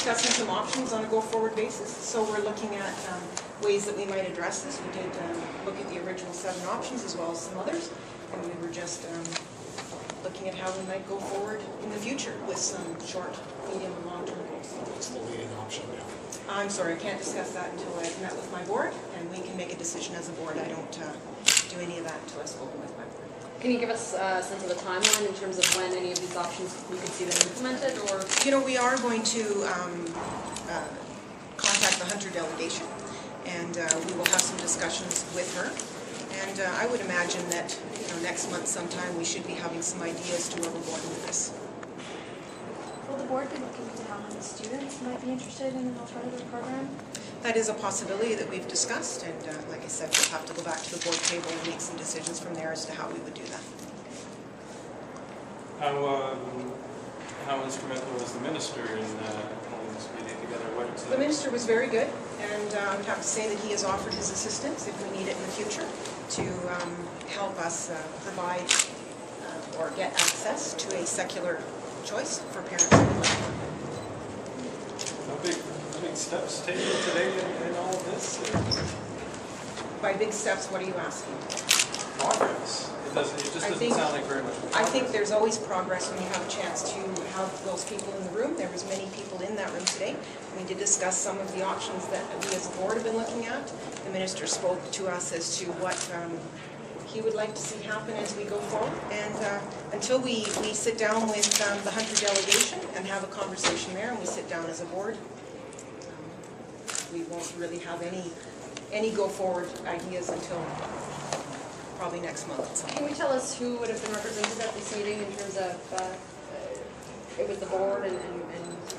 discussing some options on a go-forward basis. So we're looking at ways that we might address this. We did look at the original 7 options as well as some others, and we were just looking at how we might go forward in the future with some short, medium, and long-term goals. What's the leading option now? I'm sorry, I can't discuss that until I've met with my board, and we can make a decision as a board. I don't do any of that until I've spoken with my board. Can you give us a sense of the timeline in terms of when any of these options you can see them implemented, or? You know, we are going to contact the Hunter delegation, and we will have some discussions with her. And I would imagine that next month sometime we should be having some ideas to where we're going with this. Will the board be looking into how many students might be interested in an alternative program? That is a possibility that we've discussed, and like I said, we'll have to go back to the board table and make some decisions from there as to how we would do that. How instrumental was the minister in pulling this meeting together? The minister was very good, and I would have to say that he has offered his assistance if we need it in the future to help us provide or get access to a secular choice for parents. How big steps taken today in all of this? By big steps, what are you asking? Progress. It just doesn't sound like very much progress. I think there's always progress when you have a chance to have those people in the room. There was many people in that room today. We did discuss some of the options that we as a board have been looking at. The minister spoke to us as to what he would like to see happen as we go forward. And until we sit down with the Hunter delegation and have a conversation there, and we sit down as a board, we won't really have any go forward ideas until probably next month. Can we tell us who would have been represented at this meeting in terms of it was the board and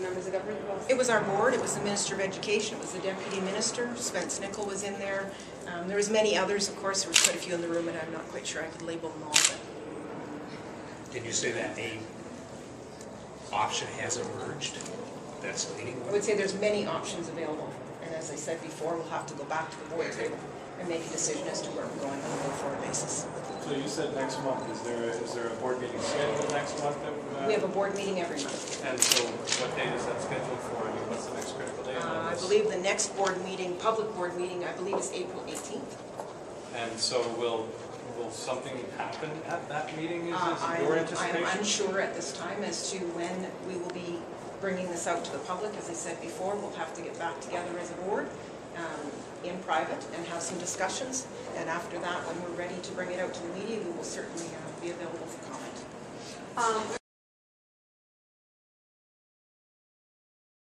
members of government? It was our board, it was the Minister of Education, it was the Deputy Minister, Spence Nicol was in there. There was many others, of course. There was quite a few in the room, and I'm not quite sure I could label them all. But Did you say that a option has emerged that's leading? I would say there's many options available, and as I said before, we'll have to go back to the board table and make a decision as to where we're going on a go-forward basis. So you said next month. Is there a board meeting scheduled next month? We have a board meeting every month. And so what date is that scheduled for? I mean, what's the next critical date? I believe the next board meeting, public board meeting, I believe is April 18th. And so will something happen at that meeting? Is your anticipation? I'm unsure at this time as to when we will be bringing this out to the public. As I said before, we'll have to get back together as a board in private and have some discussions. And after that, when we're ready to bring it out to the media, we will certainly be available for comment.